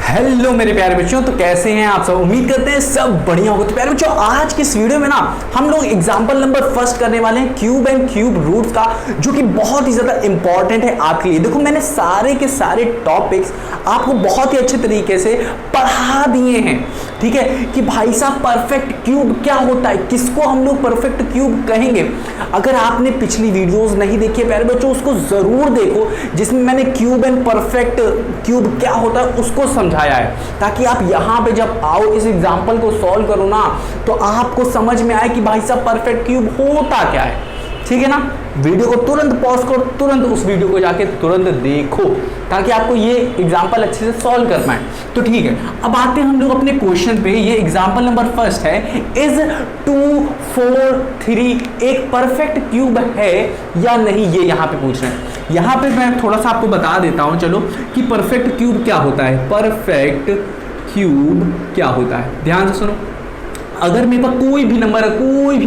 Hello मेरे प्यारे बच्चों, तो कैसे हैं आप सब। उम्मीद करते हैं सब बढ़िया होगा। तो प्यारे बच्चों, आज के इस वीडियो में ना हम लोग एग्जांपल नंबर फर्स्ट करने वाले हैं क्यूब एंड क्यूब रूट्स का, जो कि बहुत ही ज्यादा इंपॉर्टेंट है आपके लिए। देखो, मैंने सारे के सारे टॉपिक्स आपको बहुत ही अच्छे तरीके से पढ़ा दिए हैं, ठीक है, कि भाई साहब परफेक्ट क्यूब क्या होता है, किसको हम लोग परफेक्ट क्यूब कहेंगे। अगर आपने पिछली वीडियोस नहीं देखी है प्यारे बच्चों, उसको जरूर देखो, जिसमें मैंने क्यूब एंड परफेक्ट क्यूब क्या होता है उसको समझाया है, ताकि आप यहाँ पे जब आओ इस एग्जाम्पल को सॉल्व करो ना, तो आपको समझ में आए कि भाई साहब परफेक्ट क्यूब होता क्या है। ठीक है ना। वीडियो को तुरंत पॉज करो, तुरंत उस वीडियो को जाके तुरंत देखो, ताकि आपको ये एग्जाम्पल अच्छे से सॉल्व कर पाए। तो ठीक है, अब आते हैं हम लोग अपने क्वेश्चन पे। ये एग्जाम्पल नंबर फर्स्ट है, इज 2 4 3 एक परफेक्ट क्यूब है या नहीं, ये यहाँ पे पूछ रहे हैं। यहाँ पे मैं थोड़ा सा आपको बता देता हूँ, चलो, कि परफेक्ट क्यूब क्या होता है। परफेक्ट क्यूब क्या होता है, ध्यान से सुनो। अगर मेरे पास कोई भी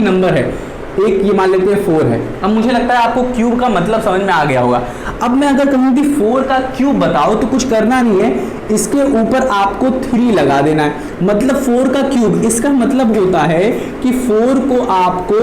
नंबर है, एक ये मान लेते हैं 4 है। अब मुझे लगता है आपको क्यूब का मतलब समझ में आ गया होगा। अब मैं अगर कहूँ कि 4 का क्यूब बताओ, तो कुछ करना नहीं है, इसके ऊपर आपको 3 लगा देना है। मतलब 4 का क्यूब, इसका मतलब होता है कि 4 को आपको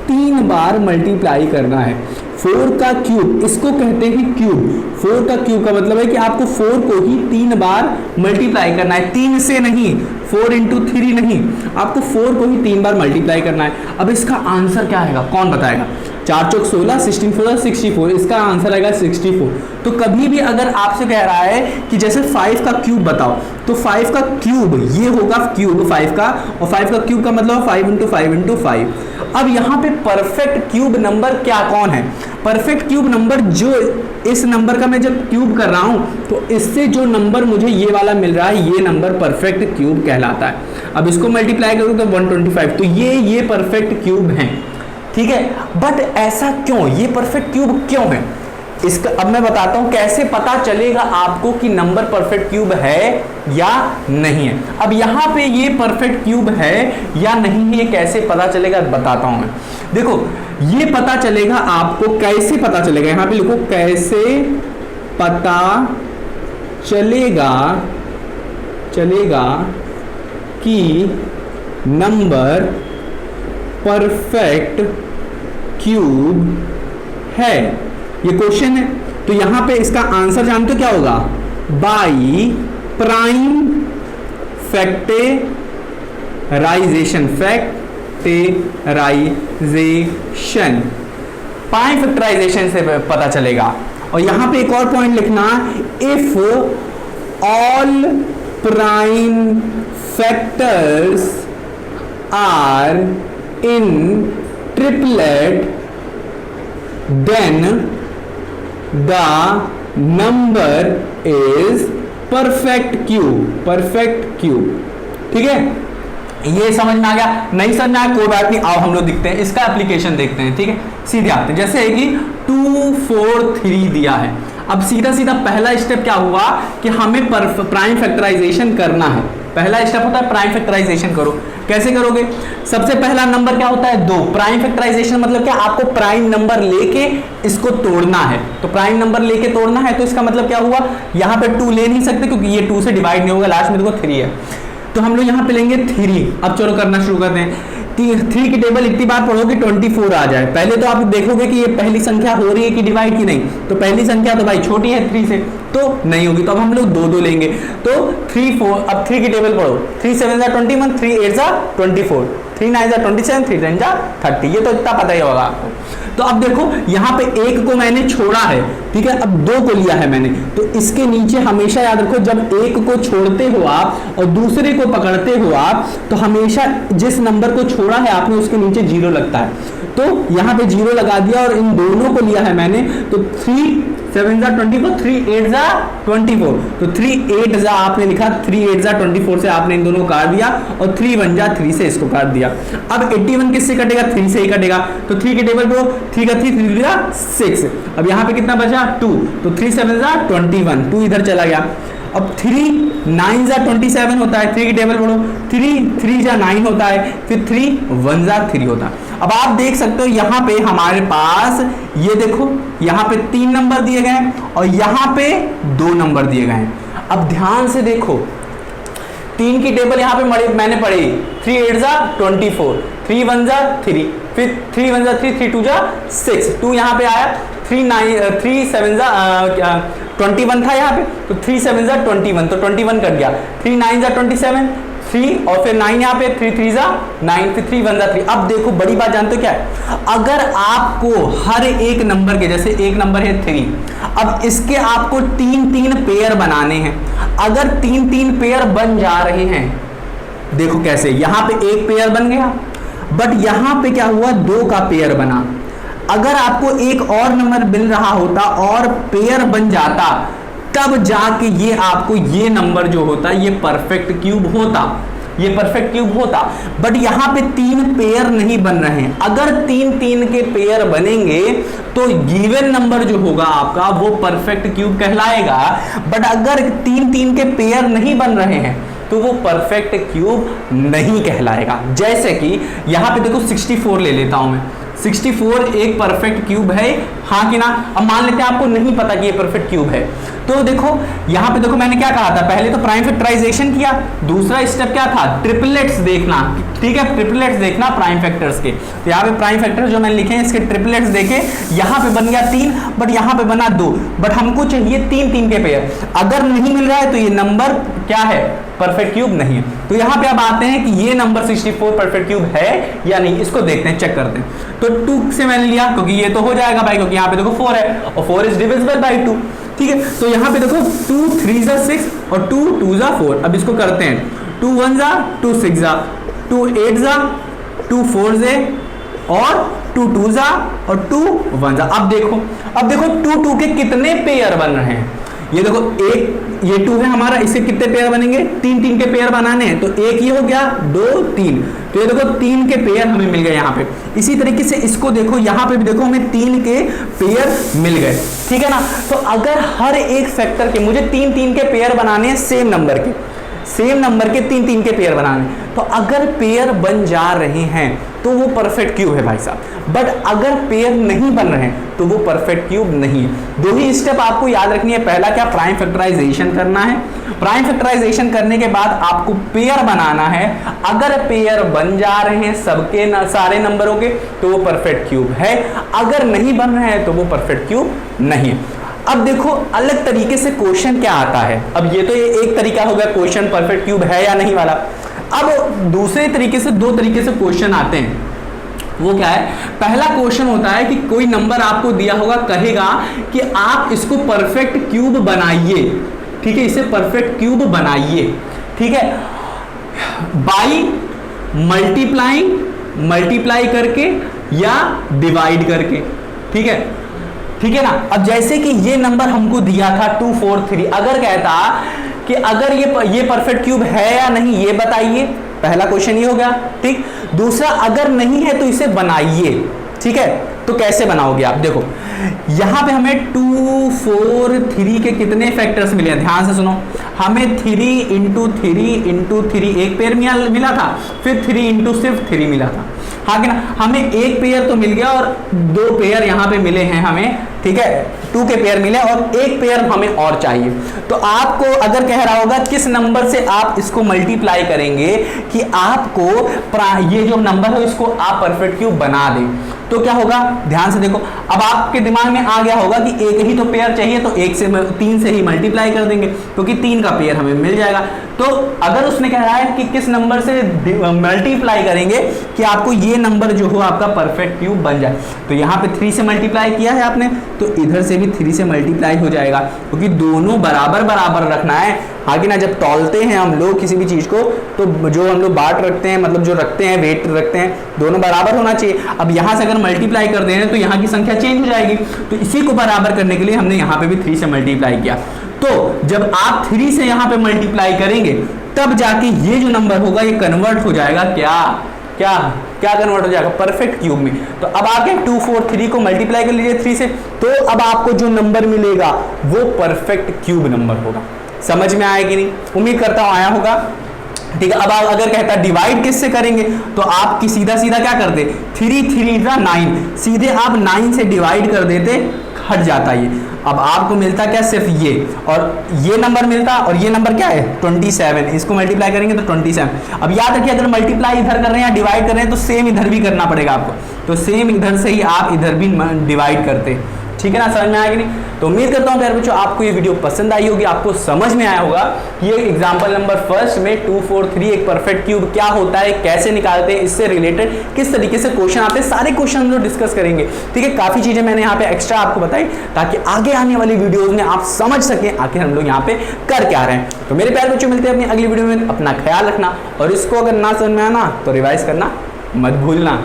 3 बार मल्टीप्लाई करना है। 4 का क्यूब, इसको कहते हैं क्यूब। 4 का क्यूब का मतलब है कि आपको 4 को ही 3 बार मल्टीप्लाई करना है, 3 से नहीं, 4 into 3 नहीं, आपको 4 को ही 3 बार मल्टीप्लाई करना है। अब इसका आंसर क्या आएगा, कौन बताएगा। 4 चौक 16, 16 4 64, इसका आंसर आएगा 64। तो कभी भी अगर आपसे कह रहा है कि जैसे 5 का क्यूब बताओ, तो 5 का क्यूब ये होगा क्यूब 5 का, और 5 का क्यूब का मतलब 5 into 5 into 5। अब यहाँ पे परफेक्ट क्यूब नंबर क्या कौन है। परफेक्ट क्यूब नंबर, जो इस नंबर का मैं जब क्यूब कर रहा हूं, तो इससे जो नंबर मुझे ये वाला मिल रहा है, ये नंबर परफेक्ट क्यूब कहलाता है। अब इसको मल्टीप्लाई करूं तो 125, तो ये परफेक्ट क्यूब हैं, ठीक है। बट ऐसा क्यों, ये परफेक्ट क्यूब क्यों है, इसका अब मैं बताता हूं कैसे पता चलेगा आपको कि नंबर परफेक्ट क्यूब है या नहीं है। अब यहां पे ये परफेक्ट क्यूब है या नहीं है, ये कैसे पता चलेगा बताता हूं मैं। देखो, ये पता चलेगा आपको, कैसे पता चलेगा, यहां पे लिखो, कैसे पता चलेगा कि नंबर परफेक्ट क्यूब है, ये क्वेश्चन है। तो यहां पे इसका आंसर जानते हो क्या होगा, by prime factorisation. Prime factorisation से पता चलेगा। और यहां पे एक और पॉइंट लिखना, if all prime factors are in triplet then the number is perfect cube. ठीक है, ये समझ में आ गया। नहीं समझ में आया कोई बात नहीं, आओ हम लोग दिखते हैं, इसका एप्लीकेशन देखते हैं। ठीक है, सीधे आते हैं। जैसे है कि 2 4 3 दिया है। अब सीधा पहला स्टेप क्या हुआ कि हमें प्राइम फैक्टराइजेशन करना है। पहला स्टेप होता है प्राइम फैक्टराइजेशन करो। कैसे करोगे, सबसे पहला नंबर क्या होता है, 2। प्राइम फैक्टराइजेशन मतलब क्या, आपको प्राइम नंबर लेके इसको तोड़ना है। तो प्राइम नंबर लेके तोड़ना है, तो इसका मतलब क्या हुआ, यहाँ पे 2 ले नहीं सकते क्योंकि ये 2 से डिवाइड नहीं होगा, लास्ट में देखो 3 है, तो हम लोग यहाँ पे लेंगे 3। अब चलो करना शुरू करते हैं। 3 की टेबल इतनी बार पढ़ोगे 24 आ जाए। पहले तो आप देखोगे कि ये पहली संख्या हो रही है कि डिवाइड की नहीं, तो पहली संख्या तो भाई छोटी है 3 से, तो नहीं होगी। तो अब हम लोग 2 लेंगे, तो 3 4। अब 3 की टेबल पढ़ो, 3 7 21, 3 8 24, 3 9 27, 3 10 30। ये तो इतना पता ही होगा आपको। तो अब देखो, यहाँ पे 1 को मैंने छोड़ा है, ठीक है, अब 2 को लिया है मैंने, तो इसके नीचे हमेशा याद रखो, जब 1 को छोड़ते हो आप और दूसरे को पकड़ते हो आप, तो हमेशा जिस नंबर को छोड़ा है आपने उसके नीचे 0 लगता है। तो यहाँ पे 0 लगा दिया और इन दोनों को लिया है मैंने, तो 3 7 24, 3 8 24, तो 3 8 आपने लिखा, 3 8 24 से आपने इन दोनों को काट दिया, और 3 1 3 से इसको काट दिया। अब 81 किससे कटेगा, 3 से ही कटेगा। तो 3 की टेबल पे 3 का 3 6। अब यहाँ पे कितना बचा, 2, तो 3 7 21, 2 इधर चला गया। अब 3 9 27 होता है, 3 की टेबल पढ़ो, 3 3 9 होता है, फिर 3 1 3 होता है। अब आप देख सकते हो यहाँ पे हमारे पास, ये देखो यहाँ पे 3 नंबर दिए गए हैं और यहाँ पे 2 नंबर दिए गए हैं। अब ध्यान से देखो, 3 की टेबल यहाँ पे मैंने पढ़ी, 3 8 जा 24, 3 1 जा 3, फिर 3 1 जा 3, 3 2 जा 6, 2 यहाँ पे आया, 3 7 जा 21 था यहाँ पे, तो 3 7 जा 21, तो 21 कट गया, 3 9 जा 27, 3 और फिर 9 यहाँ पे, 3 3 जा 9, फिर 3 1 जा 3। अब देखो बड़ी बात जानते हो क्या है, अगर आपको हर एक नंबर के, जैसे एक नंबर है 3, अब इसके आपको 3 पेयर बनाने हैं। अगर 3 पेयर बन जा रहे हैं, देखो कैसे, यहां पे एक पेयर बन गया, बट यहां पे क्या हुआ, 2 का पेयर बना। अगर आपको एक और नंबर मिल रहा होता और पेयर बन जाता, तब जाके ये आपको ये नंबर जो होता ये परफेक्ट क्यूब होता, ये परफेक्ट क्यूब होता। बट यहां पे 3 पेयर नहीं बन रहे हैं। अगर 3 के पेयर बनेंगे तो गिवन नंबर जो होगा आपका वो परफेक्ट क्यूब कहलाएगा। बट अगर 3 के पेयर नहीं बन रहे हैं तो वो परफेक्ट क्यूब नहीं कहलाएगा। जैसे कि यहां पे देखो 64 ले लेता हूं मैं, 64 एक परफेक्ट क्यूब है, हाँ कि ना। अब मान लेते हैं आपको नहीं पता कि ये परफेक्ट क्यूब है, तो देखो यहां पे देखो मैंने क्या कहा था, पहले तो प्राइम फैक्टराइजेशन किया, दूसरा स्टेप क्या था, ट्रिपलेट्स देखना, ठीक है, ट्रिपलेट्स देखना प्राइम फैक्टर्स के। तो यहाँ पे प्राइम फैक्टर्स जो मैंने लिखे हैं इसके ट्रिपलेट्स देखे, यहाँ पे बन गया 3, बट यहाँ पे बना 2, बट हमको चाहिए 3 के पेयर। अगर नहीं मिल रहा है तो ये नंबर क्या है, परफेक्ट क्यूब नहीं है। तो यहाँ पे अब आते हैं कि ये नंबर 64 परफेक्ट क्यूब है या नहीं, इसको देखते हैं, चेक करते हैं। तो 2 से मैंने लिया क्योंकि ये तो हो जाएगा भाई, क्योंकि यहाँ पे देखो 4 है और 4 इज डिविजिबल बाय 2, ठीक है। तो यहाँ पे देखो 2 3 जा 6 और 2 2 जा 4। अब इसको करते हैं, 2 1 जा 2 6 जा, 2 8 जा 2 4 जे और 2 2 जा और 2 1 जा। अब देखो 2 के कितने पेयर बन रहे हैं, ये देखो एक, ये 2 है हमारा, इससे कितने पेयर बनेंगे, 3 के पेयर बनाने हैं। तो एक ये हो गया, 2 3, तो ये देखो 3 के पेयर हमें मिल गए यहाँ पे। इसी तरीके से इसको देखो, यहाँ पे भी देखो हमें 3 के पेयर मिल गए, ठीक है ना। तो अगर हर एक फैक्टर के मुझे 3 के पेयर बनाने हैं, सेम नंबर के 3 के पेयर बनाने, तो अगर पेयर बन जा रहे हैं तो वो परफेक्ट क्यूब है भाई साहब। बट अगर पेयर नहीं बन रहे हैं तो वो परफेक्ट क्यूब नहीं है। 2 ही स्टेप आपको याद रखनी है। पहला क्या, प्राइम फैक्टराइजेशन करना है। प्राइम फैक्टराइजेशन करने के बाद आपको पेयर बनाना है। अगर पेयर बन जा रहे हैं सबके सारे नंबरों के तो वो परफेक्ट क्यूब है, अगर नहीं बन रहे हैं तो वो परफेक्ट क्यूब नहीं है। अब देखो अलग तरीके से क्वेश्चन क्या आता है। अब ये तो एक तरीका हो गया क्वेश्चन परफेक्ट क्यूब है या नहीं वाला। अब दूसरे तरीके से 2 तरीके से क्वेश्चन आते हैं। वो क्या है, पहला क्वेश्चन होता है कि कोई नंबर आपको दिया होगा, कहेगा कि आप इसको परफेक्ट क्यूब बनाइए, ठीक है, इसे परफेक्ट क्यूब बनाइए, ठीक है, बाई मल्टीप्लाई करके या डिवाइड करके, ठीक है ना। अब जैसे कि ये नंबर हमको दिया था 2 4 3, अगर कहता कि अगर ये परफेक्ट क्यूब है या नहीं ये बताइए, पहला क्वेश्चन ये हो गया, ठीक। दूसरा, अगर नहीं है तो इसे बनाइए, ठीक है। तो कैसे बनाओगे आप, देखो यहां पे हमें 2 4 3 के कितने फैक्टर्स मिले हैं, ध्यान से सुनो। हमें 3 इंटू 3 एक पेयर मिला था, फिर 3 इंटू सिर्फ 3 मिला था, हाँ कि ना। हमें एक पेयर तो मिल गया और 2 पेयर यहाँ पे मिले हैं हमें, ठीक है, 2 के पेयर मिले और एक पेयर हमें और चाहिए। तो आपको अगर कह रहा होगा किस नंबर से आप इसको मल्टीप्लाई करेंगे कि आपको ये जो नंबर है इसको आप परफेक्ट क्यूब बना दें, तो क्या होगा, ध्यान से देखो। अब आपके दिमाग में आ गया होगा कि एक ही तो पेयर चाहिए, तो 3 से ही मल्टीप्लाई कर देंगे क्योंकि 3 का पेयर हमें मिल जाएगा। तो अगर उसने कह रहा है कि किस नंबर से मल्टीप्लाई करेंगे कि आपको ये नंबर जो हो आपका परफेक्ट क्यूब बन जाए, तो यहाँ पे 3 से मल्टीप्लाई किया है आपने, तो इधर से भी 3 से मल्टीप्लाई हो जाएगा, क्योंकि दोनों बराबर रखना है, हाँ कि ना। जब तौलते हैं हम लोग किसी भी चीज को, तो जो हम लोग बाट रखते हैं, मतलब जो रखते हैं, वेट रखते हैं, दोनों बराबर होना चाहिए। अब यहाँ से अगर मल्टीप्लाई कर दें तो यहाँ की संख्या चेंज हो जाएगी, तो इसी को बराबर करने के लिए हमने यहाँ पे भी 3 से मल्टीप्लाई किया। तो जब आप 3 से यहाँ पे मल्टीप्लाई करेंगे तब जाके ये जो नंबर होगा ये कन्वर्ट हो जाएगा, क्या कन्वर्ट हो जाएगा, परफेक्ट क्यूब में। तो अब आके 2 4 3 को मल्टीप्लाई कर लीजिए 3 से, तो अब आपको जो नंबर मिलेगा वो परफेक्ट क्यूब नंबर होगा। समझ में आया कि नहीं, उम्मीद करता हूं आया होगा। ठीक है। अब आप अगर कहता डिवाइड किससे करेंगे, तो आपकी सीधा सीधा क्या करते, 3 3 9, सीधे आप 9 से डिवाइड कर देते, हट जाता ये। अब आपको मिलता क्या, सिर्फ ये, और ये नंबर मिलता, और ये नंबर क्या है 27, इसको मल्टीप्लाई करेंगे तो 27। अब याद रखिए अगर मल्टीप्लाई इधर कर रहे हैं या डिवाइड कर रहे हैं तो सेम इधर भी करना पड़ेगा आपको, तो सेम इधर से ही आप इधर भी डिवाइड करते, ठीक है ना, समझ में आया कि नहीं। तो उम्मीद करता हूं प्यारे बच्चों आपको ये वीडियो पसंद आई होगी, आपको समझ में आया होगा ये एग्जांपल नंबर फर्स्ट में 2 4 3 एक परफेक्ट क्यूब क्या होता है, कैसे निकालते हैं, इससे रिलेटेड किस तरीके से क्वेश्चन आते हैं, सारे क्वेश्चन हम लोग डिस्कस करेंगे, ठीक है। काफी चीजें मैंने यहाँ पे एक्स्ट्रा आपको बताई ताकि आगे आने वाली वीडियोज में आप समझ सकें आखिर हम लोग यहाँ पे कर क्या रहे हैं। तो मेरे प्यारे बच्चों मिलते हैं अपनी अगली वीडियो में, अपना ख्याल रखना, और इसको अगर ना समझ में आना तो रिवाइज करना मत भूलना।